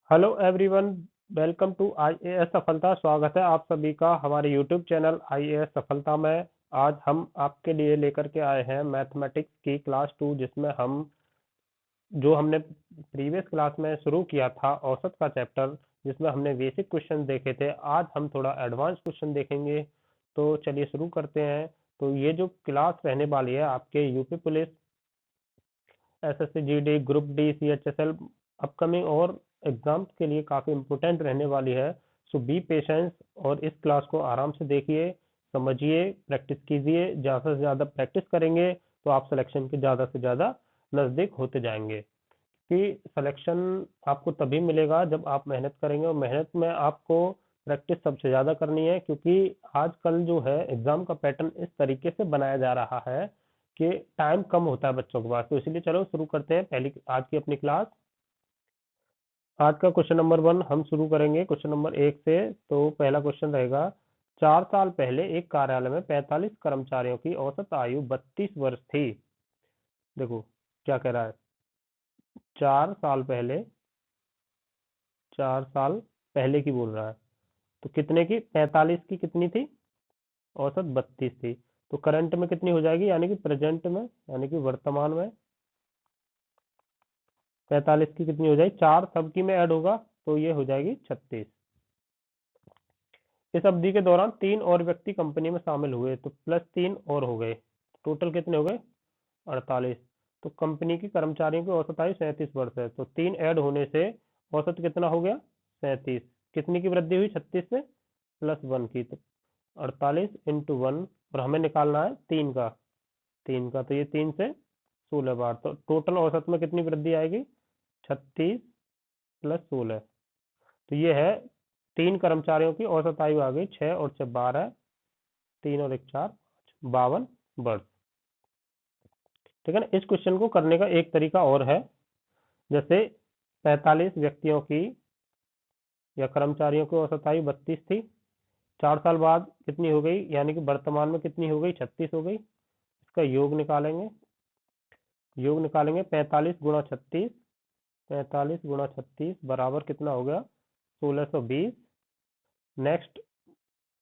Hello everyone. Welcome to IAS Safalta. स्वागत है आप सभी का हमारे यूट्यूब चैनल आईएएस सफलता में। आज हम आपके लिए लेकर के आए हैं मैथमेटिक्स की क्लास 2, जिसमें हम जो हमने प्रीवियस क्लास में शुरू किया था औसत का चैप्टर, जिसमें हमने बेसिक क्वेश्चन देखे थे। आज हम थोड़ा एडवांस क्वेश्चन देखेंगे। तो चलिए शुरू करते हैं। तो ये जो क्लास रहने वाली है आपके UP police, SSC GD, group D, CHSL upcoming और एग्जाम्स के लिए काफ़ी इम्पोर्टेंट रहने वाली है। सो बी पेशेंस और इस क्लास को आराम से देखिए, समझिए, प्रैक्टिस कीजिए। ज़्यादा से ज़्यादा प्रैक्टिस करेंगे तो आप सिलेक्शन के ज़्यादा से ज़्यादा नज़दीक होते जाएंगे। कि सिलेक्शन आपको तभी मिलेगा जब आप मेहनत करेंगे, और मेहनत में आपको प्रैक्टिस सबसे ज़्यादा करनी है, क्योंकि आजकल जो है एग्ज़ाम का पैटर्न इस तरीके से बनाया जा रहा है कि टाइम कम होता है बच्चों के पास। तो इसलिए चलो शुरू करते हैं पहली आज की अपनी क्लास। आज का क्वेश्चन नंबर 1 हम शुरू करेंगे क्वेश्चन नंबर 1 से। तो पहला क्वेश्चन रहेगा, 4 साल पहले एक कार्यालय में 45 कर्मचारियों की औसत आयु 32 वर्ष थी। देखो क्या कह रहा है। 4 साल पहले, 4 साल पहले की बोल रहा है। तो कितने की, 45 की कितनी थी, औसत 32 थी। तो करंट में कितनी हो जाएगी, यानी कि प्रेजेंट में, यानी कि वर्तमान में 45 की कितनी हो जाएगी, 4 सबकी में ऐड होगा तो ये हो जाएगी 36। इस अवधि के दौरान 3 और व्यक्ति कंपनी में शामिल हुए, तो +3 और हो गए। टोटल कितने हो गए, 48। तो कंपनी की कर्मचारियों की औसत आयु 37 वर्ष है। तो 3 ऐड होने से औसत कितना हो गया, 37। कितनी की वृद्धि हुई, 36 से +1 की। तो 48 इंटू 1, और हमें निकालना है 3 का, 3 का। तो ये 3 से 16 बार, तो टोटल औसत में कितनी वृद्धि आएगी, 36 + 16। तो ये है 3 कर्मचारियों की औसत आयु आ गई, 6 और 6 12, 3 और 1 4, 52 वर्ष। ठीक है ना। इस क्वेश्चन को करने का एक तरीका और है। जैसे 45 व्यक्तियों की या कर्मचारियों की औसत आयु 32 थी, 4 साल बाद कितनी हो गई, यानी कि वर्तमान में कितनी हो गई, 36 हो गई। इसका योग निकालेंगे, 45 गुणा 36, 45 गुणा 36 बराबर कितना हो गया, 1620। नेक्स्ट,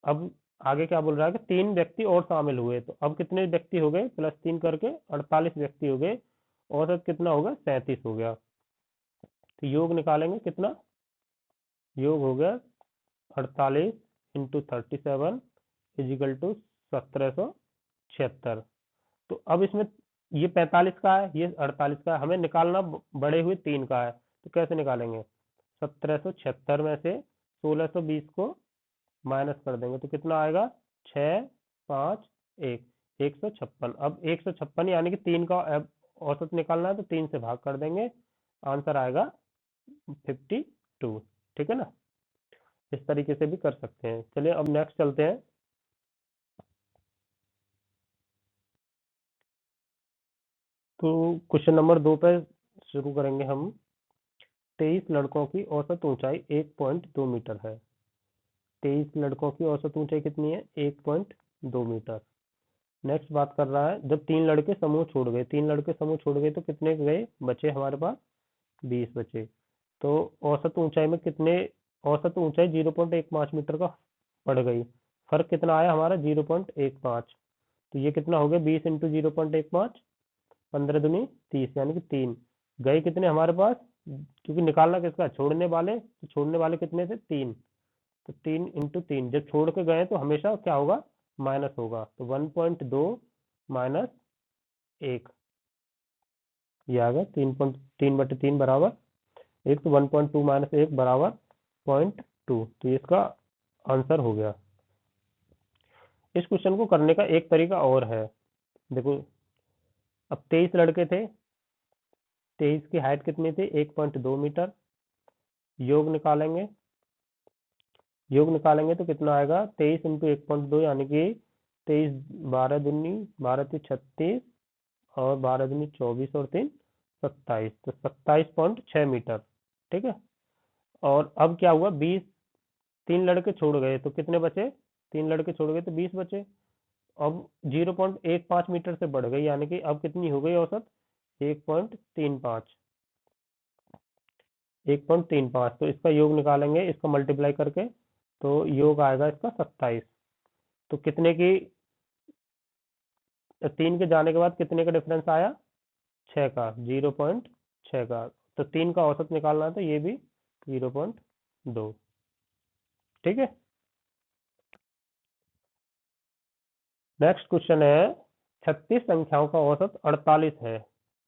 अब आगे क्या बोल रहा है कि 3 व्यक्ति और शामिल हुए, तो अब कितने व्यक्ति हो गए, +3 करके 48 व्यक्ति हो गए। औसत कितना होगा, 37 हो गया। तो योग निकालेंगे कितना, योग हो गया 48 इंटू 37 इजिकल टू 1776। तो अब इसमें ये 45 का है, ये 48 का है, हमें निकालना बड़े हुए 3 का है। तो कैसे निकालेंगे, 1776 में से 1620 को माइनस कर देंगे तो कितना आएगा, 6 5 1, 156। अब 156 यानी कि 3 का औसत निकालना है, तो 3 से भाग कर देंगे, आंसर आएगा 52। ठीक है ना। इस तरीके से भी कर सकते हैं। चलिए अब नेक्स्ट चलते हैं। तो क्वेश्चन नंबर 2 पे शुरू करेंगे हम। 23 लड़कों की औसत ऊंचाई 1.2 मीटर है। 23 लड़कों की औसत ऊंचाई कितनी है, 1.2 मीटर। नेक्स्ट बात कर रहा है, जब 3 लड़के समूह छोड़ गए, 3 लड़के समूह छोड़ गए तो कितने गए, बचे हमारे पास 20 बचे। तो औसत ऊंचाई में कितने, औसत ऊंचाई 0.15 मीटर का पड़ गई। फर्क कितना आया हमारा, 0.15। तो ये कितना हो गया, 20 इंटू 0.15, 15 दूनी 30, यानी कि 3 गए कितने हमारे पास, क्योंकि निकालना किसका, छोड़ने वाले, तो छोड़ने वाले कितने थे, 3। तो 3 इंटू 3, जब छोड़ के गए तो हमेशा क्या होगा, माइनस होगा। तो 1.2 माइनस 1, ये आ गया 3.3/3 बराबर 1। तो 1.2 माइनस 1 बराबर 0.2। तो ये इसका आंसर हो गया। इस क्वेश्चन को करने का एक तरीका और है। देखो, अब 23 लड़के थे, 23 की हाइट कितनी थी, 1.2 मीटर। योग निकालेंगे, योग निकालेंगे तो कितना आएगा, 23 इंटू 1.2, यानी कि 23 12 दूनी 12 × 36, और 12 दूनी 24 और 3 27, तो 27.6 मीटर। ठीक है। और अब क्या हुआ, 20, 3 लड़के छोड़ गए तो कितने बचे, 3 लड़के छोड़ गए तो 20 बचे। अब 0.15 मीटर से बढ़ गई, यानी कि अब कितनी हो गई औसत, 1.35। 1.35, तो इसका योग निकालेंगे, इसका मल्टीप्लाई करके, तो योग आएगा इसका 27। तो कितने की 3 के जाने के बाद कितने का डिफरेंस आया? 6 का, 0.6 का। तो 3 का औसत निकालना है, तो ये भी 0.2। ठीक है। नेक्स्ट क्वेश्चन है, 36 संख्याओं का औसत 48 है।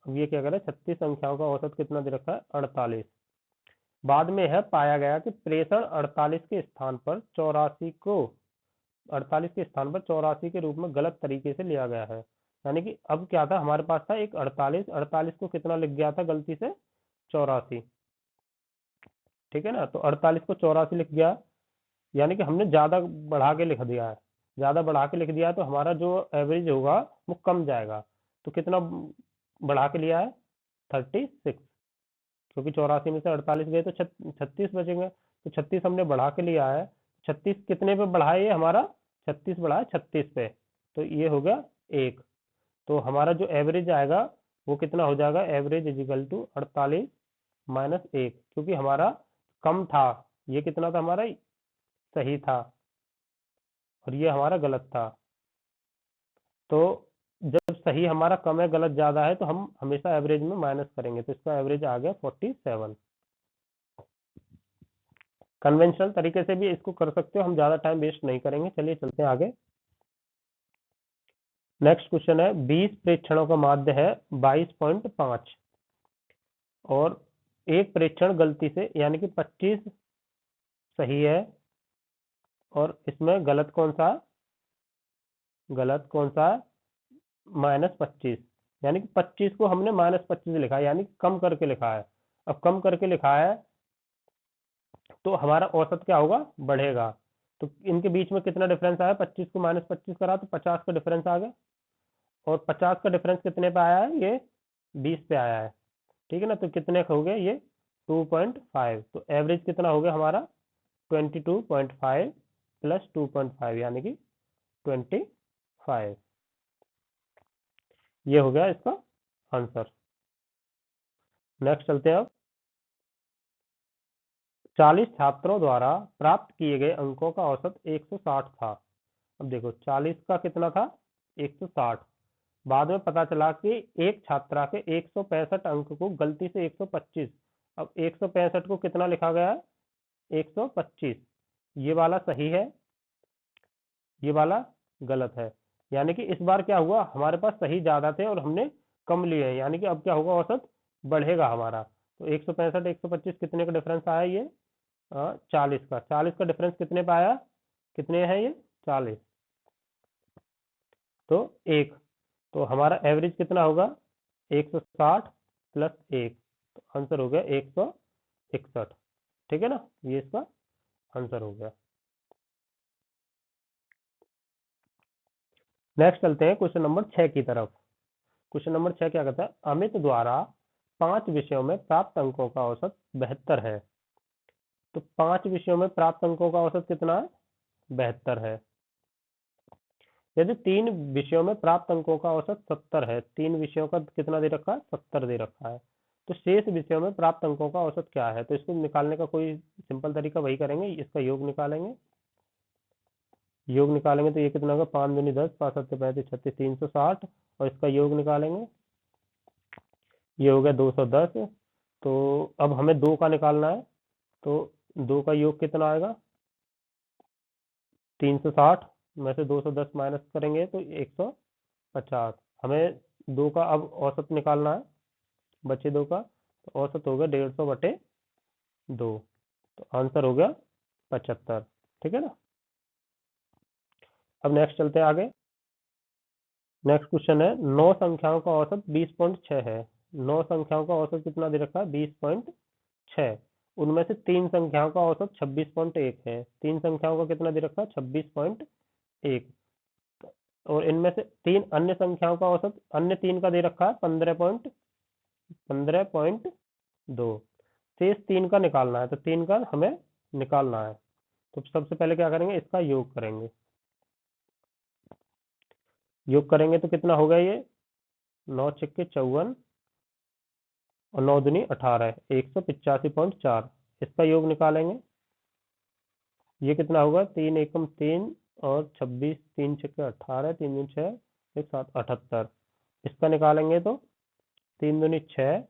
अब ये क्या करें, 36 संख्याओं का औसत कितना दे रखा है? 48। बाद में है पाया गया कि प्रेषण 48 के स्थान पर 84 के रूप में गलत तरीके से लिया गया है। यानी कि अब क्या था, हमारे पास था एक 48 को कितना लिख गया था गलती से? 84। ठीक है ना, तो 48 को 84 लिख गया, यानी कि हमने ज्यादा बढ़ा के लिख दिया है। ज्यादा बढ़ा के लिख दिया है, तो हमारा जो एवरेज होगा वो कम जाएगा। तो कितना बढ़ा के लिया है? 36। क्योंकि 84 में से 48 गए तो 36 बचेंगे, तो 36 हमने बढ़ा के लिया है। 36 कितने पे बढ़ा है ये हमारा? 36 बढ़ा है 36 पे, तो ये हो गया 1। तो हमारा जो एवरेज आएगा वो कितना हो जाएगा? एवरेज इजिकल टू 48 माइनस 1, क्योंकि हमारा कम था, ये कितना था हमारा? सही था, और ये हमारा गलत था। तो जब सही हमारा कम है, गलत ज्यादा है, तो हम हमेशा एवरेज में माइनस करेंगे, तो इसका एवरेज आ गया 47। कन्वेंशनल तरीके से भी इसको कर सकते हो, हम ज्यादा टाइम वेस्ट नहीं करेंगे। चलिए चलते हैं आगे। नेक्स्ट क्वेश्चन है, 20 प्रेक्षणों का माध्य है 22.5, और एक प्रेक्षण गलती से, यानी कि 25 सही है, और इसमें गलत कौन सा? गलत कौन सा? -25। यानी कि 25 को हमने -25 लिखा है, यानी कम करके लिखा है। अब कम करके लिखा है, तो हमारा औसत क्या होगा? बढ़ेगा। तो इनके बीच में कितना डिफरेंस आया? 25 को -25 करा तो 50 का डिफरेंस आ गया, और 50 का डिफरेंस कितने पे आया है? ये 20 पे आया है। ठीक है ना, तो कितने हो गए ये? 2.5। तो एवरेज कितना हो गया हमारा? 22.5 प्लस 2.5, यानी कि 25। ये हो गया इसका आंसर। नेक्स्ट चलते हैं अब। 40 छात्रों द्वारा प्राप्त किए गए अंकों का औसत 160 था। अब देखो, 40 का कितना था? 160। बाद में पता चला कि एक छात्रा के 165 अंक को गलती से 125। अब 165 को कितना लिखा गया है? 125। ये वाला सही है, ये वाला गलत है। यानी कि इस बार क्या हुआ, हमारे पास सही ज्यादा थे और हमने कम लिए हैं, यानी कि अब क्या होगा? औसत बढ़ेगा हमारा। तो 165 125 कितने का डिफरेंस आया? ये 40 का डिफरेंस कितने पे आया? कितने हैं ये? 40। तो 1। तो हमारा एवरेज कितना होगा? 160 प्लस 1, तो आंसर हो गया 161। ठीक है ना, ये इसका आंसर हो गया। नेक्स्ट चलते हैं क्वेश्चन नंबर 6 की तरफ। क्वेश्चन नंबर 6 क्या कहता है? अमित द्वारा 5 विषयों में प्राप्त अंकों का औसत 72 है। तो 5 विषयों में प्राप्त अंकों का औसत कितना है? 72 है। यदि 3 विषयों में प्राप्त अंकों का औसत 70 है, 3 विषयों का कितना दे रखा है? 70 दे रखा है। तो शेष विषयों में प्राप्त अंकों का औसत क्या है? तो इसको निकालने का कोई सिंपल तरीका वही करेंगे, इसका योग निकालेंगे। योग निकालेंगे तो ये कितना होगा? 5 दूनी 10, 5 7 35 36, 360, और इसका योग निकालेंगे, ये हो गया 210। तो अब हमें 2 का निकालना है, तो 2 का योग कितना आएगा? 360 में से 210 माइनस करेंगे तो 150। हमें 2 का अब औसत निकालना है, बचे 2 का, तो औसत हो गया 150/2, तो आंसर हो गया 75। ठीक है ना। अब नेक्स्ट चलते हैं आगे। नेक्स्ट क्वेश्चन है, 9 संख्याओं का औसत 20.6 है। 9 संख्याओं का औसत कितना दे रखा है? 20.6। उनमें से 3 संख्याओं का औसत 26.1 है। 3 संख्याओं का कितना दे रखा है? 26.1। और इनमें से 3 अन्य संख्याओं का औसत, अन्य 3 का दे रखा है 15.2। शेष 3 का निकालना है, तो 3 का हमें निकालना है। तो सबसे पहले क्या करेंगे? इसका योग करेंगे। योग करेंगे तो कितना होगा ये? 9 छक्के 54, और 9 दूनी 18, 185.4। इसका योग निकालेंगे। ये कितना होगा, 3 एकम 3 और 26, 3 छक्के 18, 3 दूनी 6, 1 7 78। इसका निकालेंगे तो 3 दूनी 6,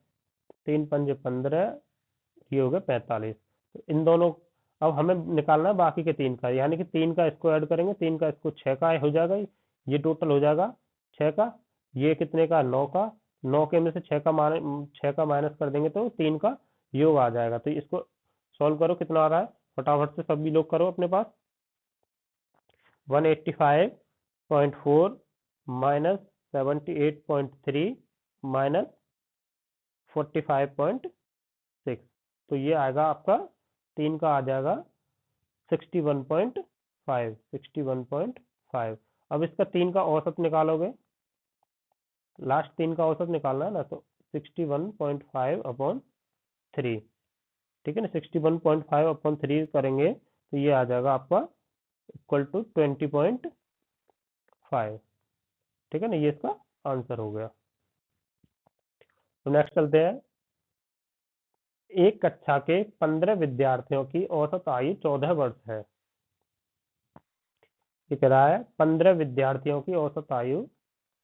3 पंजे 15, ये हो गया 45। तो इन दोनों, अब हमें निकालना है बाकी के 3 का, यानी कि 3 का इसको ऐड करेंगे, 3 का इसको, 6 का हो जाएगा, ये टोटल हो जाएगा 6 का, ये कितने का, 9 का, 9 के में से 6 का माइनस कर देंगे तो 3 का योग आ जाएगा। तो इसको सॉल्व करो, कितना आ रहा है, फटाफट से सभी लोग करो अपने पास। 185.4 माइनस 78.3 माइनस 45.6, तो ये आएगा आपका 3 का आ जाएगा 61.5, 61.5। अब इसका 3 का औसत निकालोगे, लास्ट 3 का औसत निकालना है ना, तो 61.5 अपॉन 3, ठीक है ना, 61.5 अपॉन 3 करेंगे तो ये आ जाएगा आपका इक्वल टू 20.5, ठीक है ना, ये इसका आंसर हो गया। तो नेक्स्ट चलते हैं। एक कक्षा के 15 विद्यार्थियों की औसत आयु 14 वर्ष है। ये कह रहा है 15 विद्यार्थियों की औसत आयु,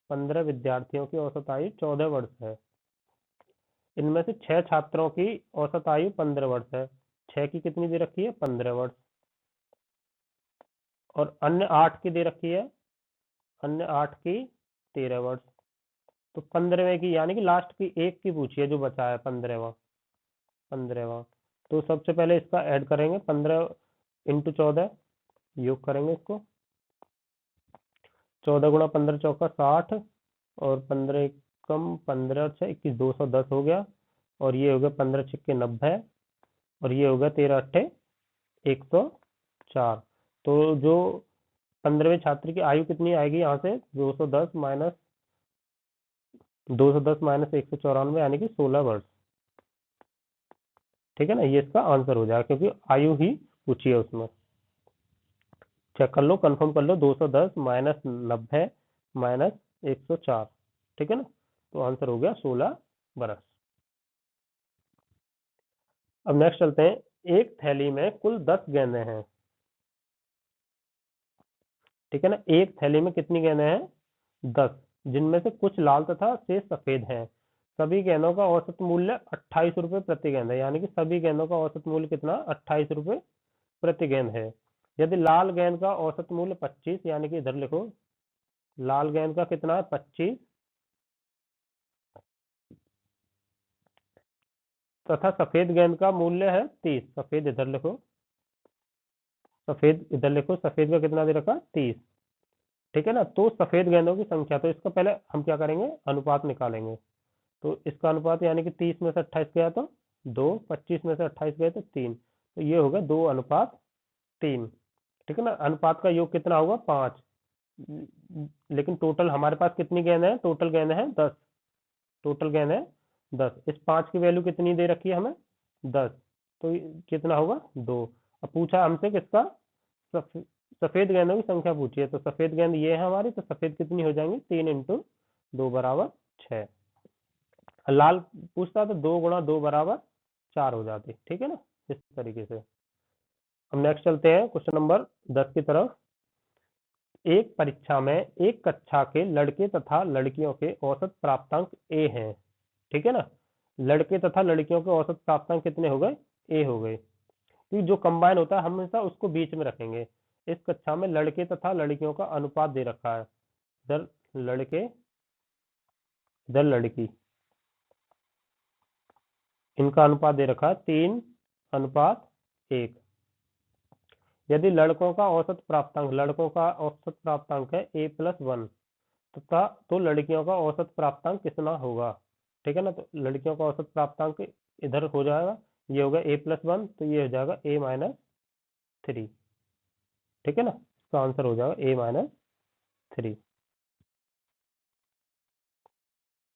15 विद्यार्थियों की औसत आयु 14 वर्ष है। इनमें से 6 छात्रों की औसत आयु 15 वर्ष है। 6 की कितनी दे रखी है, 15 वर्ष, और अन्य 8 की दे रखी है, अन्य 8 की 13 वर्ष। तो 15वें की, यानी कि लास्ट की एक की पूछी है जो बचा है, 15वां। तो सबसे पहले इसका ऐड करेंगे, 15 इंटू 14, योग करेंगे इसको, 14 गुणा 15 चौका 60, और 15 कम 15 6 21, 210 हो गया, और ये हो गया 15 छक्के 90, और ये हो गया 13 अट्ठे 104। तो जो 15वें छात्र की आयु कितनी आएगी, यहाँ से 210 माइनस 194, यानी कि 16 वर्ष, ठीक है ना, ये इसका आंसर हो जाएगा, क्योंकि आयु ही पूछी है उसमें। चेक कर लो, कंफर्म कर लो, 210 माइनस 90 माइनस 104, ठीक है ना, तो आंसर हो गया 16 बरस। अब नेक्स्ट चलते हैं। एक थैली में कुल 10 गेंदें हैं, ठीक है ना, एक थैली में कितनी गेंदें हैं, 10, जिनमें से कुछ लाल तथा शेष सफेद हैं। सभी गेंदों का औसत मूल्य 28 रुपए प्रति गेंद है, यानी कि सभी गेंदों का औसत मूल्य कितना, 28 रुपए प्रति गेंद है। यदि लाल गेंद का औसत मूल्य 25, यानी कि इधर लिखो, लाल गेंद का कितना है, 25, तथा सफेद गेंद का मूल्य है 30, सफेद इधर लिखो, सफेद इधर लिखो, सफेद का कितना दे रखा, 30, ठीक है ना। तो सफेद गेंदों की संख्या, तो इसका पहले हम क्या करेंगे, अनुपात निकालेंगे। तो इसका अनुपात, यानी कि 30 में से 28 गया तो 2, 25 में से 28 गए तो 3, तो ये होगा 2:3, ठीक है ना। अनुपात का योग कितना होगा, 5, लेकिन टोटल हमारे पास कितनी गेंद है, टोटल गेंद है 10, टोटल गेंद है 10, इस 5 की वैल्यू कितनी दे रखी है हमें, 10, तो कितना होगा, 2। अब पूछा हमसे किसका, सफेद गेंदों की संख्या पूछी है, तो सफेद गेंद ये है हमारी, तो सफेद कितनी हो जाएंगी, 3 इंटू 2 बराबर 6। लाल पूछता तो 2 गुणा 2 बराबर 4 हो जाती, ठीक है ना, इस तरीके से। हम नेक्स्ट चलते हैं क्वेश्चन नंबर 10 की तरफ। एक परीक्षा में एक कक्षा के लड़के तथा लड़कियों के औसत प्राप्तांक ए हैं, ठीक है ना। लड़के तथा लड़कियों के औसत प्राप्तांक कितने हो गए, ए हो गए, क्योंकि जो कंबाइन होता है हमेशा उसको बीच में रखेंगे। इस कक्षा में लड़के तथा लड़कियों का अनुपात दे रखा है, इधर लड़के इधर लड़की, इनका अनुपात दे रखा है 3:1। यदि लड़कों का औसत प्राप्तांक है a+1 तथा, तो लड़कियों का औसत प्राप्तांक कितना होगा, ठीक है ना। तो लड़कियों का औसत प्राप्तांक इधर हो जाएगा, ये होगा a+1, तो ये हो जाएगा a-3, ठीक है ना, इसका आंसर हो जाएगा a-3।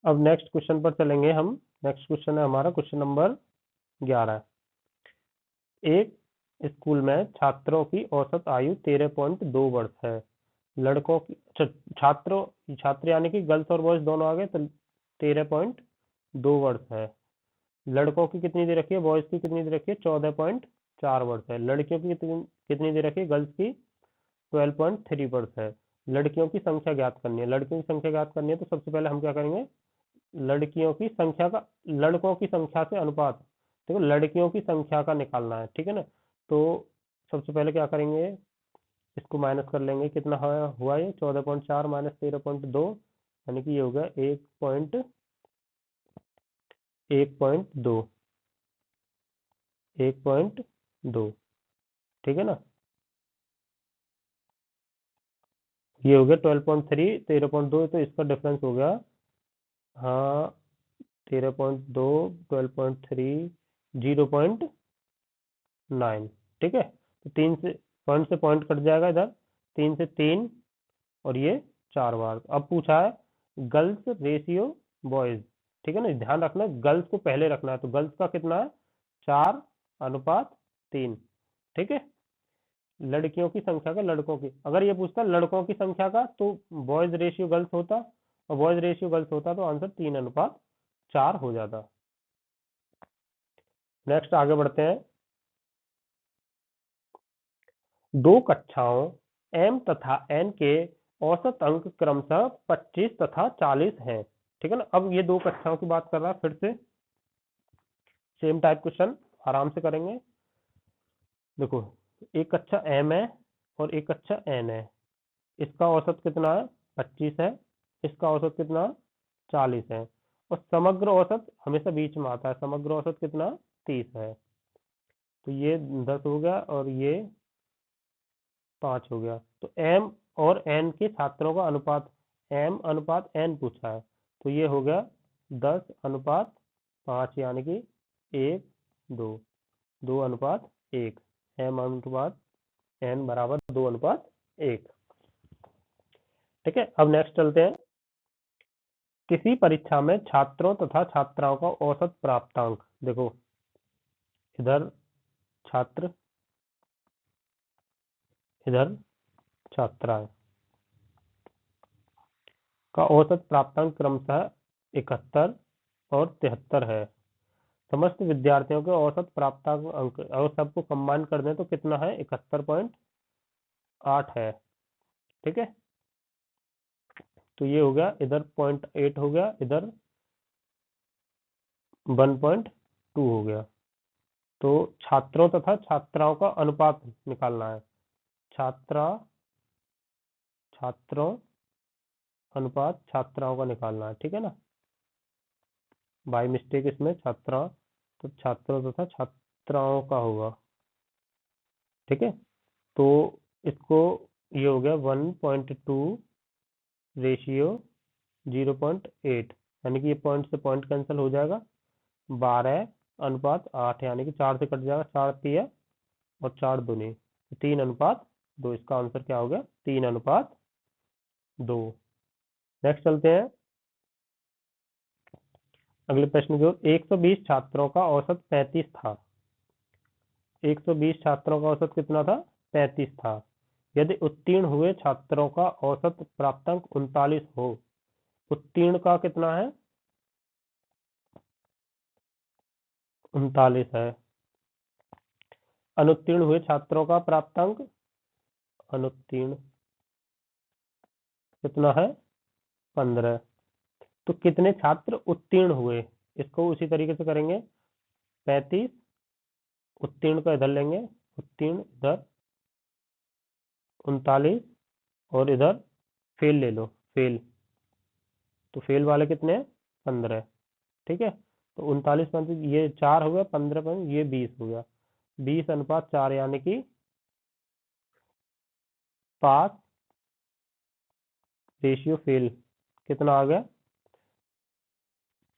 अब नेक्स्ट क्वेश्चन पर चलेंगे हम। नेक्स्ट क्वेश्चन है हमारा क्वेश्चन नंबर 11। एक स्कूल में छात्रों की औसत आयु 13.2 वर्ष है। लड़कों की, छात्र यानी कि गर्ल्स और बॉयज दोनों आ गए, तो 13.2 वर्ष है। लड़कों की कितनी दे रखी है, बॉयज की कितनी दे रखी है, 14.4 वर्ष है। लड़कियों की कितनी कितनी दे रखी है, गर्ल्स की 12.3 वर्ष है। लड़कियों की संख्या ज्ञात करनी है। लड़कियों की संख्या ज्ञात करनी है तो सबसे पहले हम क्या करेंगे, लड़कियों की संख्या का लड़कों की संख्या से अनुपात, देखो लड़कियों की संख्या का निकालना है, ठीक है ना। तो सबसे पहले क्या करेंगे, इसको माइनस कर लेंगे, कितना हुआ ये 14.4 माइनस 13.2, यानी कि ये हो गया 1.2, 1.2, ठीक है ना। ये हो गया 12.3, 13.2, तो इसका डिफरेंस हो गया, हाँ 13.2, 12.3, 0.9, ठीक है। तो तीन से पॉइंट कट जाएगा इधर, 3 से 3, और ये 4 बार। अब पूछा है गर्ल्स रेशियो बॉयज, ठीक है ना, ध्यान रखना गर्ल्स को पहले रखना है, तो गर्ल्स का कितना है, 4:3, ठीक है। लड़कियों की संख्या का लड़कों की, अगर ये पूछता लड़कों की संख्या का तो बॉयज रेशियो गर्ल्स होता, और बॉयज रेशियो गर्ल्स होता तो आंसर 3:4 हो जाता। नेक्स्ट आगे बढ़ते हैं। दो कक्षाओं एम तथा एन के औसत अंक क्रमशः 25 तथा 40 हैं, ठीक है ना। अब ये दो कक्षाओं की बात कर रहा है, फिर से सेम टाइप क्वेश्चन आराम से करेंगे। देखो एक कक्षा एम है और एक कक्षा एन है, इसका औसत कितना है, 25 है, इसका औसत कितना, 40 है, और समग्र औसत हमेशा बीच में आता है, समग्र औसत कितना, 30 है। तो ये 10 हो गया और ये 5 हो गया। तो एम और एन के छात्रों का अनुपात, एम अनुपात एन पूछा है, तो ये हो गया 10:5, यानी कि 1:2, 2:1, एम अनुपात एन बराबर 2:1, ठीक है। अब नेक्स्ट चलते हैं। किसी परीक्षा में छात्रों तथा छात्राओं का औसत प्राप्तांक, देखो इधर छात्र, इधर छात्राएं, का औसत प्राप्तांक क्रमशः 71 और 73 है। समस्त विद्यार्थियों के औसत प्राप्तांक अंक और सबको कंबाइन कर दें तो कितना है, 71.8 है, ठीक है। तो ये हो गया, इधर 0.8 हो गया, इधर 1.2 हो गया। तो छात्रों तथा छात्राओं का अनुपात निकालना है, छात्रा छात्रों अनुपात छात्राओं का निकालना है, ठीक है ना। बाय मिस्टेक इसमें छात्रा, तो छात्रों तथा छात्राओं का होगा, ठीक है। तो इसको ये हो गया 1.2 रेशियो 0.8, यानी कि ये पॉइंट से पॉइंट कैंसिल हो जाएगा, 12:8, यानी कि 4 से कट जाएगा, 4 × 3 और 4 दूनी 3:2, इसका आंसर क्या हो गया, 3:2। नेक्स्ट चलते हैं अगले प्रश्न की ओर। 120 छात्रों का औसत 35 था, 120 छात्रों का औसत कितना था, 35 था। यदि उत्तीर्ण हुए छात्रों का औसत प्राप्तांक 39 हो, उत्तीर्ण का कितना है, 39 है। अनुत्तीर्ण हुए छात्रों का प्राप्तांक, अनुत्तीर्ण कितना है, 15। तो कितने छात्र उत्तीर्ण हुए, इसको उसी तरीके से करेंगे, 35 उत्तीर्ण का इधर लेंगे, उत्तीर्ण इधर 39, और इधर फेल ले लो, फेल, तो फेल वाले कितने हैं, 15, ठीक है। तो 39 ये 4 हो गया, 15 ये 20 हो गया, 20:4, यानी कि 5 रेशियो फेल कितना आ गया,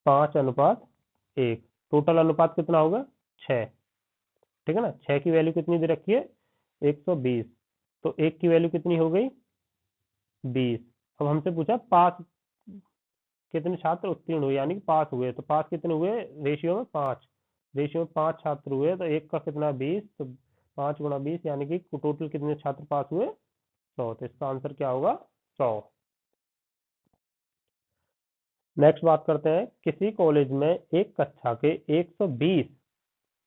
5:1। टोटल अनुपात कितना होगा, 6, ठीक है ना। 6 की वैल्यू कितनी दे रखी है, 120, तो 1 की वैल्यू कितनी हो गई, 20। अब हमसे पूछा पास कितने छात्र उत्तीर्ण हुए, यानी कि पास हुए, तो पास कितने हुए, रेशियो में 5, रेशियो में 5 छात्र हुए, तो एक का कितना 20, तो 5 × 20, यानी कि टोटल कितने छात्र पास हुए, 100, तो इसका आंसर क्या होगा, 100। नेक्स्ट बात करते हैं, किसी कॉलेज में एक कक्षा के 120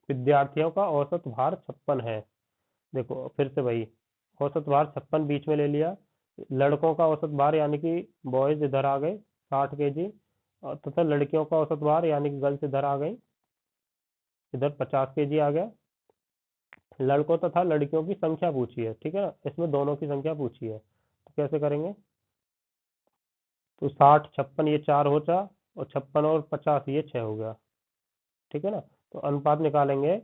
विद्यार्थियों का औसत भार 56 है। देखो फिर से वही, औसत भार 56 बीच में ले लिया। लड़कों का औसत भार यानी कि बॉयज इधर आ गए 60 kg, और तथा लड़कियों का औसत भार यानी कि गर्ल्स इधर आ गई, इधर 50 kg आ गया। लड़कों तथा लड़कियों की संख्या पूछी है, ठीक है ना, इसमें दोनों की संख्या पूछी है, तो कैसे करेंगे? तो 60 56 ये 4 हो जा, और 56 और 50 ये 6 हो गया, ठीक है ना। तो अनुपात निकालेंगे,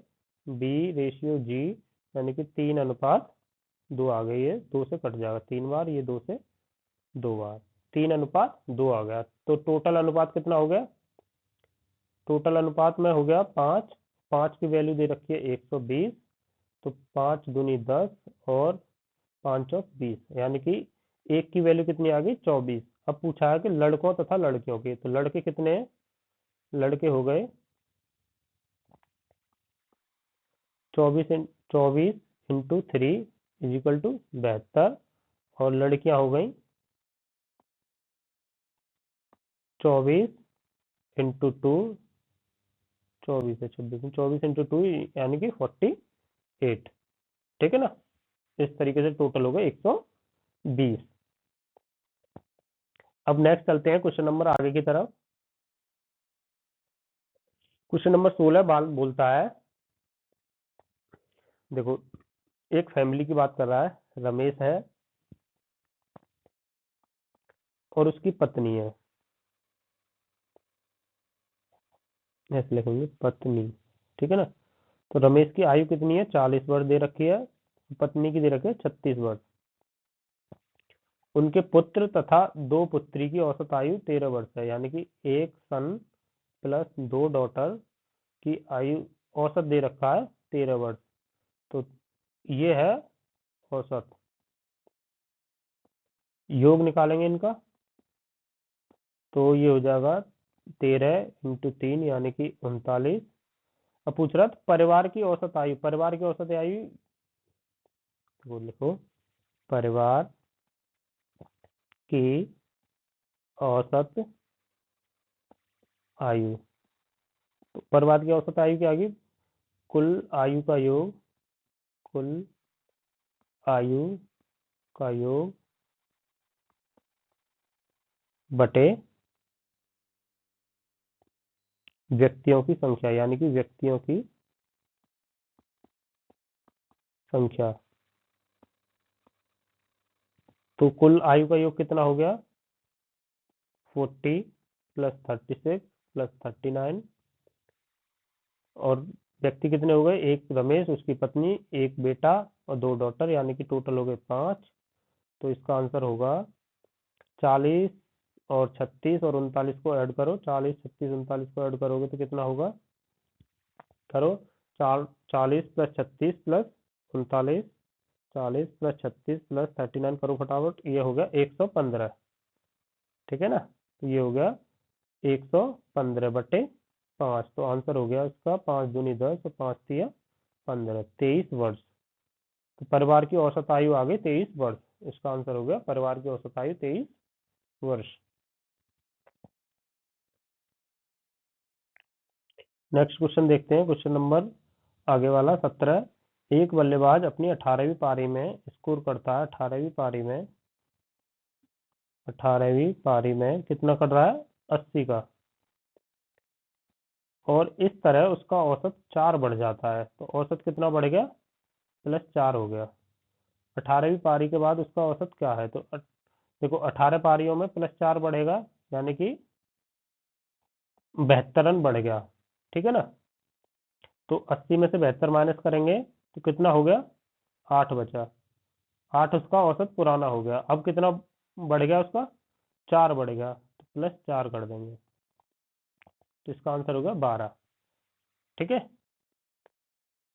B/G, यानी कि 3:2 आ गई है, 2 से कट जाएगा 3 बार, ये 2 से 2 बार, 3:2 आ गया। तो टोटल अनुपात कितना हो गया? टोटल अनुपात में हो गया 5। 5 की वैल्यू दे रखी है 120, तो 5 दूनी 10 और 5 और 20, यानी कि एक की वैल्यू कितनी आ गई? 24। अब पूछा है कि लड़कों तथा लड़कियों की, तो लड़के कितने हैं? लड़के हो गए 24 × 3 = 72, और लड़कियां हो गई 24 × 2, 24 है 26, 24 × 2 यानी कि 48, ठीक है ना। इस तरीके से टोटल हो गए 120। अब नेक्स्ट चलते हैं क्वेश्चन नंबर आगे की तरफ। क्वेश्चन नंबर 16 बाल बोलता है, देखो एक फैमिली की बात कर रहा है, रमेश है और उसकी पत्नी है, ऐसे लिखेंगे पत्नी, ठीक है ना। तो रमेश की आयु कितनी है? 40 वर्ष दे रखी है, पत्नी की दे रखी है 36 वर्ष। उनके पुत्र तथा 2 पुत्री की औसत आयु 13 वर्ष है, यानी कि एक सन प्लस 2 डॉटर की आयु औसत दे रखा है 13 वर्ष। तो ये है औसत, योग निकालेंगे इनका, तो ये हो जाएगा 13 × 3 यानी कि 39। अब पूछ रहा था परिवार की औसत आयु, परिवार की औसत आयु वो लिखो, परिवार की औसत आयु। तो परिवार की औसत आयु क्या होगी? कुल आयु का योग, कुल आयु का योग बटे व्यक्तियों की संख्या, यानी कि व्यक्तियों की संख्या। तो कुल आयु का योग कितना हो गया? 40 + 36 + 39, और व्यक्ति कितने हो गए? एक रमेश, उसकी पत्नी, एक बेटा और 2 डॉटर, यानी कि टोटल हो गए 5। तो इसका आंसर होगा 40 और 36 और 39 को ऐड करो, 40 36 39 को ऐड करोगे तो कितना होगा? करो, 40 + 36 + 39, 40 + 36 + 39 करो फटाफट, ये हो गया 115, ठीक है ना। तो ये हो गया 115/5, तो आंसर हो गया इसका 5 दूनी 10 और 5 तिया 15, 23 वर्ष। तो परिवार की औसत आयु आ गई 23 वर्ष, इसका आंसर हो गया परिवार की औसत आयु 23 वर्ष। नेक्स्ट क्वेश्चन देखते हैं, क्वेश्चन नंबर आगे वाला 17। एक बल्लेबाज अपनी 18वीं पारी में स्कोर करता है, 18वीं पारी में कितना कर रहा है? 80 का, और इस तरह उसका औसत 4 बढ़ जाता है, तो औसत कितना बढ़ गया? +4 हो गया। 18वीं पारी के बाद उसका औसत क्या है? तो देखो 18 पारियों में +4 बढ़ेगा, यानी कि 72 रन बढ़ गया, ठीक है ना। तो 80 में से 72 माइनस करेंगे तो कितना हो गया? 8 बचा। 8 उसका औसत पुराना हो गया, अब कितना बढ़ गया उसका? 4 बढ़ गया, तो +4 कर देंगे, तो इसका आंसर होगा 12, ठीक है।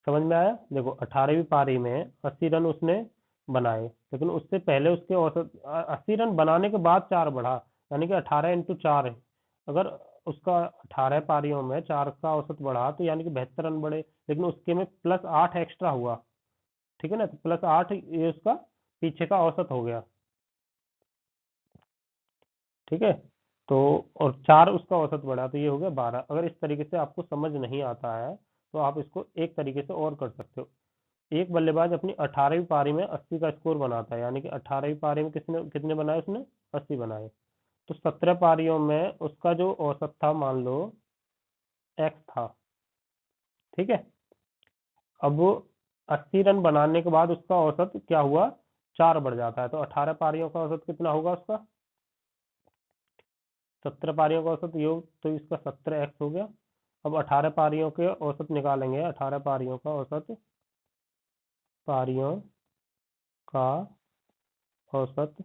समझ में आया? देखो 18वीं पारी में 80 रन उसने बनाए, लेकिन उससे पहले उसके औसत 80 रन बनाने के बाद 4 बढ़ा, यानी कि 18 × 4 है। अगर उसका 18 पारियों में 4 का औसत बढ़ा तो यानी कि 72 रन बढ़े, लेकिन उसके में +8 एक्स्ट्रा हुआ, ठीक है ना। तो +8 ये उसका पीछे का औसत हो गया, ठीक है। तो और 4 उसका औसत बढ़ा, तो ये हो गया 12। अगर इस तरीके से आपको समझ नहीं आता है तो आप इसको एक तरीके से और कर सकते हो। एक बल्लेबाज अपनी 18वीं पारी में 80 का स्कोर बनाता है, यानी कि 18वीं पारी में किसने कितने बनाए, उसने 80 बनाए। तो 17 पारियों में उसका जो औसत था, मान लो x था, ठीक है। अब 80 रन बनाने के बाद उसका औसत क्या हुआ, 4 बढ़ जाता है, तो 18 पारियों का औसत कितना होगा उसका, 17 पारियों का औसत योग, तो इसका 17x हो गया। अब 18 पारियों के औसत निकालेंगे, 18 पारियों का औसत, पारियों का औसत,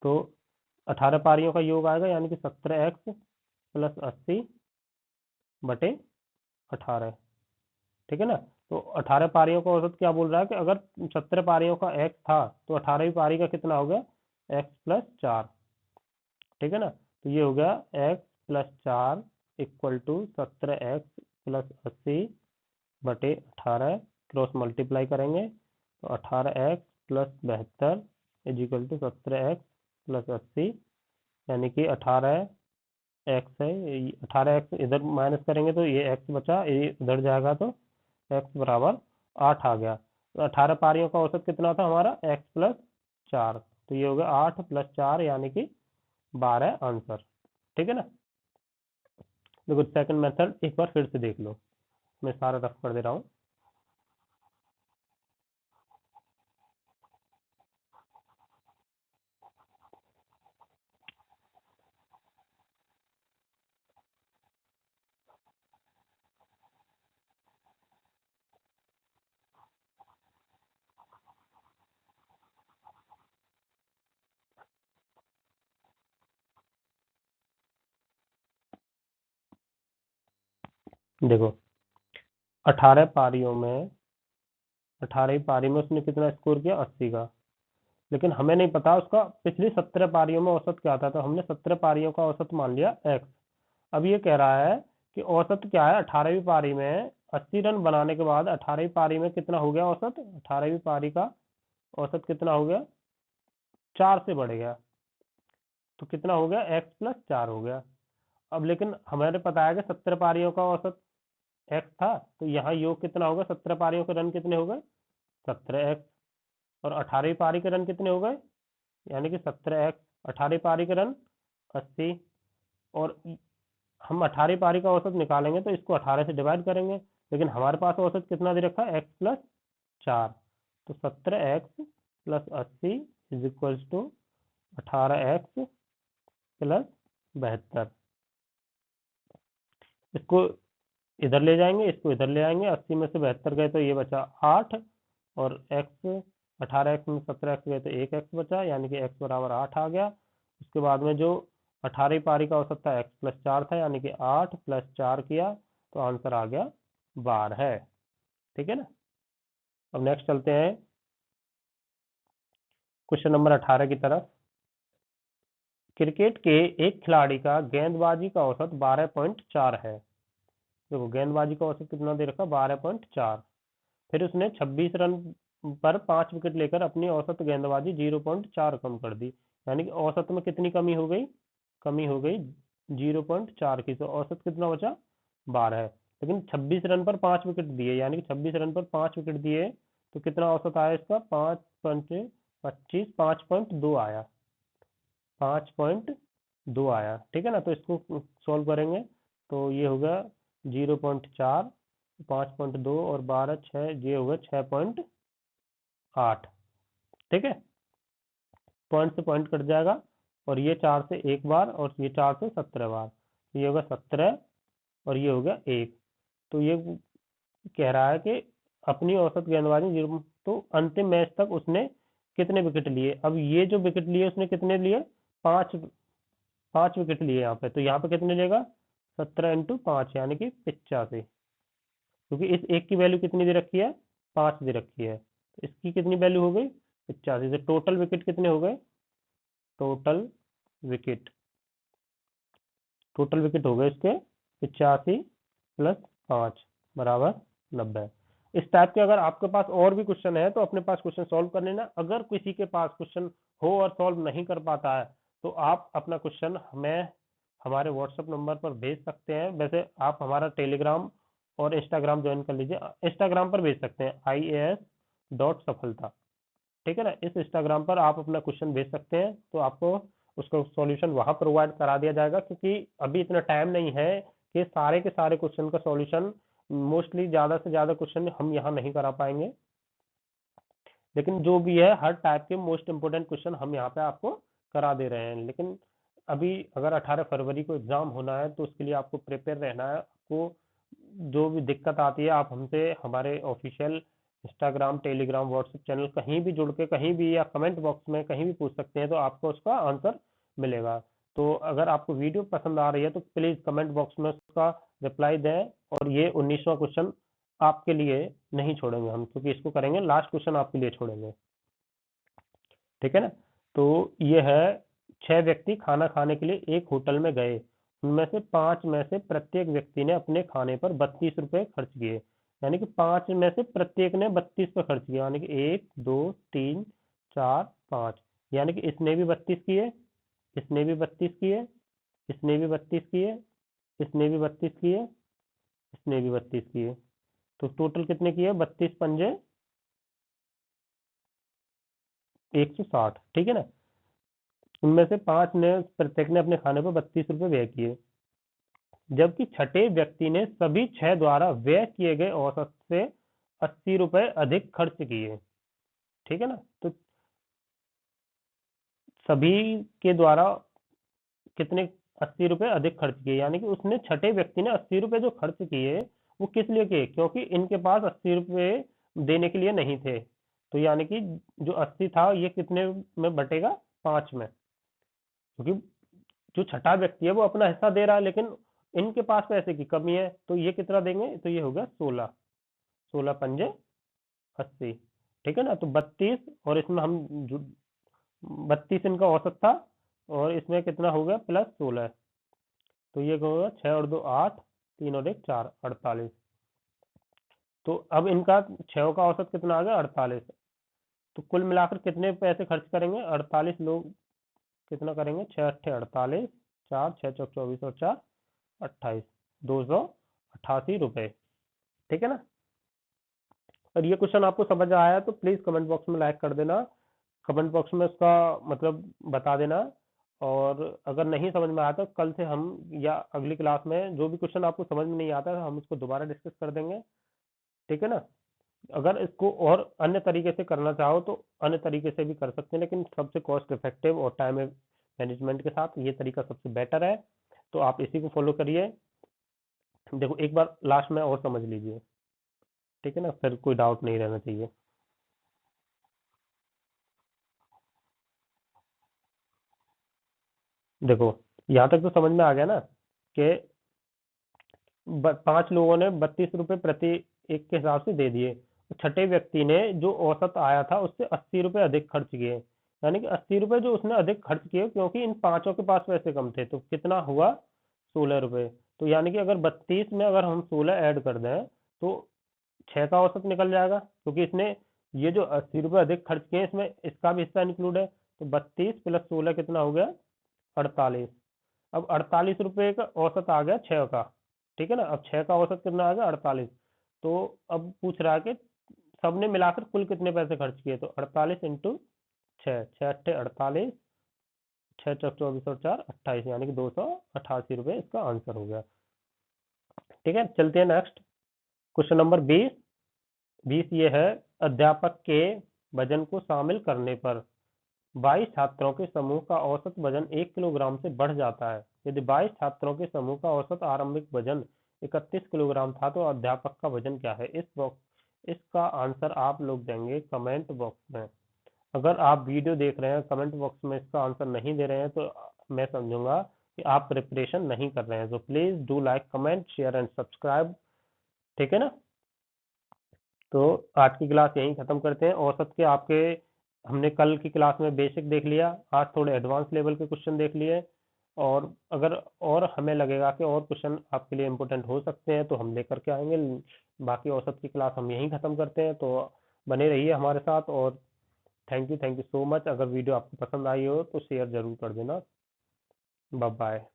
तो 18 पारियों का योग आएगा, यानी कि 17x प्लस 80 बटे 18, ठीक है ना। तो 18 पारियों का औसत क्या बोल रहा है कि अगर 17 पारियों का x था तो 18वीं पारी का कितना हो गया, x प्लस 4, ठीक है ना। तो ये हो गया x plus 4 equal to 17x plus 80 बटे 18, क्रॉस मल्टीप्लाई करेंगे तो 18x plus 72 is equal to 17x plus 80, यानी कि 18x है, 18x इधर माइनस करेंगे तो ये x बचा, ये उधर जाएगा तो x बराबर 8 आ गया। तो 18 पारियों का औसत कितना था हमारा, x प्लस 4, तो ये हो गया 8 प्लस 4 यानी कि 12 आंसर, ठीक है ना। देखो सेकंड मेथड एक बार फिर से देख लो, मैं सारा रफ कर दे रहा हूँ। देखो 18 पारियों में, 18वीं पारी में उसने कितना स्कोर किया, 80 का, लेकिन हमें नहीं पता उसका पिछली 17 पारियों में औसत क्या था, तो हमने 17 पारियों का औसत मान लिया x। अब ये कह रहा है कि औसत क्या है, 18वीं पारी में 80 रन बनाने के बाद 18वीं पारी में कितना हो गया औसत, 18वीं पारी का औसत कितना हो गया, 4 से बढ़ गया, तो कितना हो गया, x प्लस 4 हो गया। अब लेकिन हमारे पता है कि 17 पारियों का औसत x था, तो यहाँ योग कितना होगा, 17 पारियों के रन कितने हो गए, 17x, और 18वीं पारी के रन कितने हो गए, यानी कि 17x, 18वीं पारी के रन 80, और हम 18वीं पारी का औसत निकालेंगे तो इसको 18 से डिवाइड करेंगे, लेकिन हमारे पास औसत कितना दे रखा है, x प्लस 4, तो 17x plus 80 is equals to 18x plus 72। इसको इधर ले जाएंगे, इसको इधर ले आएंगे, 80 में से 72 गए तो ये बचा 8, और x, 18x में 17x गए तो 1x बचा, यानी कि x बराबर 8 आ गया। उसके बाद में जो 18वीं पारी का औसत था x प्लस 4 था, यानी कि 8 प्लस 4 किया तो आंसर आ गया 12, ठीक है ना। अब नेक्स्ट चलते हैं क्वेश्चन नंबर 18 की तरफ। क्रिकेट के एक खिलाड़ी का गेंदबाजी का औसत 12.4 है। देखो गेंदबाजी का औसत कितना दे रखा, 12.4, फिर उसने 26 रन पर 5 विकेट लेकर अपनी औसत गेंदबाजी 0.4 कम कर दी, यानी कि औसत में कितनी कमी हो गई, कमी हो गई 0.4 की, तो औसत कितना बचा, 12 है। लेकिन 26 रन पर 5 विकेट दिए, यानी कि 26 रन पर 5 विकेट दिए, तो कितना औसत आया इसका, 5 पंच 25, 5.2 आया, 5.2 आया, ठीक है ना। तो इसको सॉल्व करेंगे तो ये होगा 0.4, 5.2 और 12, 6, ये होगा 6.8, ठीक है। पॉइंट से पॉइंट कट जाएगा, और ये 4 से एक बार, और ये 4 से 17 बार, तो ये होगा 17, और ये हो गया 1। तो ये कह रहा है कि अपनी औसत गेंदबाजी 0, तो अंतिम मैच तक उसने कितने विकेट लिए। अब ये जो विकेट लिए उसने कितने लिए, 5, 5 विकेट लिए यहाँ पे, तो यहाँ पे कितने लेगा, 17 × 5 यानी कि 85, क्योंकि इस एक की वैल्यू कितनी दे रखी है, 5 दे रखी है, तो इसकी कितनी वैल्यू हो गई, 85 से टोटल विकेट कितने हो गए, टोटल विकेट, टोटल विकेट हो गए इसके 85 प्लस 5 बराबर 90। इस टाइप के अगर आपके पास और भी क्वेश्चन है तो अपने पास क्वेश्चन सॉल्व कर लेना। अगर किसी के पास क्वेश्चन हो और सॉल्व नहीं कर पाता है तो आप अपना क्वेश्चन हमें हमारे व्हाट्सएप नंबर पर भेज सकते हैं। वैसे आप हमारा टेलीग्राम और इंस्टाग्राम ज्वाइन कर लीजिए। इंस्टाग्राम पर भेज सकते हैं IAS.सफलता, ठीक है ना। इस इंस्टाग्राम पर आप अपना क्वेश्चन भेज सकते हैं, तो आपको उसका सॉल्यूशन वहां प्रोवाइड करा दिया जाएगा, क्योंकि अभी इतना टाइम नहीं है कि सारे के सारे क्वेश्चन का सॉल्यूशन, मोस्टली ज़्यादा से ज़्यादा क्वेश्चन हम यहाँ नहीं करा पाएंगे, लेकिन जो भी है हर टाइप के मोस्ट इंपोर्टेंट क्वेश्चन हम यहाँ पे आपको करा दे रहे हैं। लेकिन अभी अगर 18 फरवरी को एग्ज़ाम होना है, तो उसके लिए आपको प्रिपेयर रहना है। आपको जो भी दिक्कत आती है, आप हमसे हमारे official Instagram, Telegram, WhatsApp channel कहीं भी जुड़ के, कहीं भी, या कमेंट बॉक्स में कहीं भी पूछ सकते हैं, तो आपको उसका आंसर मिलेगा। तो अगर आपको वीडियो पसंद आ रही है, तो प्लीज़ कमेंट बॉक्स में उसका रिप्लाई दें। और ये 19वां क्वेश्चन आपके लिए नहीं छोड़ेंगे हम, क्योंकि इसको करेंगे लास्ट क्वेश्चन आपके लिए छोड़ेंगे, ठीक है ना। तो ये है, 6 व्यक्ति खाना खाने के लिए एक होटल में गए। उनमें से 5 में से प्रत्येक व्यक्ति ने अपने खाने पर 32 रुपये खर्च किए। यानी कि 5 में से प्रत्येक ने 32 पे खर्च किया, यानी कि 1 2 3 4 5, यानी कि इसने भी 32 किए, इसने भी 32 किए, इसने भी 32 किए, इसने भी 32 किए, इसने भी 32 किए। तो टोटल कितने किए? 32 पंजे 160, ठीक है ना। उनमें से 5 ने, प्रत्येक ने अपने खाने पर 32 रुपये व्यय किए, जबकि छठे व्यक्ति ने सभी 6 द्वारा व्यय किए गए औसत से 80 रुपये अधिक खर्च किए, ठीक है ना। तो सभी के द्वारा कितने? 80 रुपये अधिक खर्च किए, यानी कि उसने, छठे व्यक्ति ने 80 रुपये जो खर्च किए, वो किस लिए किए? क्योंकि इनके पास 80 रुपये देने के लिए नहीं थे। तो यानी कि जो 80 था, ये कितने में बटेगा? 5 में, क्योंकि जो छठा व्यक्ति है वो अपना हिस्सा दे रहा है, लेकिन इनके पास पैसे की कमी है, तो ये कितना देंगे? तो ये हो गया 16, 16 पंजे 80, ठीक है ना। तो 32, और इसमें हम 32 इनका औसत था, और इसमें कितना हो गया? प्लस 16, तो ये होगा 6 और 2 8, 3 और 1 4, 48। तो अब इनका 6 का औसत कितना आ गया? 48। तो कुल मिलाकर कितने पैसे खर्च करेंगे? 48 लोग कितना करेंगे? 6 अट्ठे 48, 4 6 चौक 24 और 4 28, 288 रुपये, ठीक है ना। और ये क्वेश्चन आपको समझ आया तो प्लीज़ कमेंट बॉक्स में लाइक कर देना, कमेंट बॉक्स में उसका मतलब बता देना। और अगर नहीं समझ में आया तो कल से हम, या अगली क्लास में, जो भी क्वेश्चन आपको समझ में नहीं आता है, हम उसको दोबारा डिस्कस कर देंगे, ठीक है ना। अगर इसको और अन्य तरीके से करना चाहो तो अन्य तरीके से भी कर सकते हैं, लेकिन सबसे कॉस्ट इफेक्टिव और टाइम मैनेजमेंट के साथ ये तरीका सबसे बेटर है, तो आप इसी को फॉलो करिए। देखो एक बार लास्ट में और समझ लीजिए, ठीक है ना, फिर कोई डाउट नहीं रहना चाहिए। देखो यहाँ तक तो समझ में आ गया ना, कि 5 लोगों ने 32 रुपये प्रति एक के हिसाब से दे दिए। छठे व्यक्ति ने जो औसत आया था उससे 80 रुपये अधिक खर्च किए, यानी कि 80 रुपये जो उसने अधिक खर्च किए, क्योंकि इन पांचों के पास पैसे कम थे, तो कितना हुआ? 16 रुपये। तो यानी कि अगर 32 में अगर हम 16 ऐड कर दें, तो 6 का औसत निकल जाएगा, क्योंकि इसने ये जो 80 रुपये अधिक खर्च किए, इसमें इसका भी हिस्सा इंक्लूड है। तो 32 प्लस 16 कितना हो गया? 48। अब 48 रुपये का औसत आ गया 6 का, ठीक है ना। अब 6 का औसत कितना आ गया? 48। तो अब पूछ रहा है कि सबने मिलाकर कुल कितने पैसे खर्च किए, तो 48 इंटू 6, 6 अट्ठे 48, 6 चौक 24 और 4 28, यानी कि 288 रुपये इसका आंसर हो गया, ठीक है। चलते हैं नेक्स्ट क्वेश्चन नंबर 20। 20 ये है, अध्यापक के वजन को शामिल करने पर 22 छात्रों के समूह का औसत वजन 1 किलोग्राम से बढ़ जाता है। यदि 22 छात्रों के समूह का औसत आरंभिक वजन 31 किलोग्राम था, तो अध्यापक का वजन क्या है? इसका आंसर आप लोग देंगे कमेंट बॉक्स में। अगर आप वीडियो देख रहे हैं, कमेंट बॉक्स में इसका आंसर नहीं दे रहे हैं, तो मैं समझूंगा कि आप प्रिपरेशन नहीं कर रहे हैं। तो please do like, comment, share and subscribe, ठीक है ना। तो आज की क्लास यहीं ख़त्म करते हैं। औसत के आपके, हमने कल की क्लास में बेसिक देख लिया, आज थोड़े एडवांस लेवल के क्वेश्चन देख लिए, और अगर और हमें लगेगा कि और क्वेश्चन आपके लिए इम्पोर्टेंट हो सकते हैं, तो हम लेकर के आएंगे। बाकी औसत की क्लास हम यहीं ख़त्म करते हैं, तो बने रहिए हमारे साथ। और थैंक यू सो मच। अगर वीडियो आपको पसंद आई हो तो शेयर ज़रूर कर देना। Bye bye.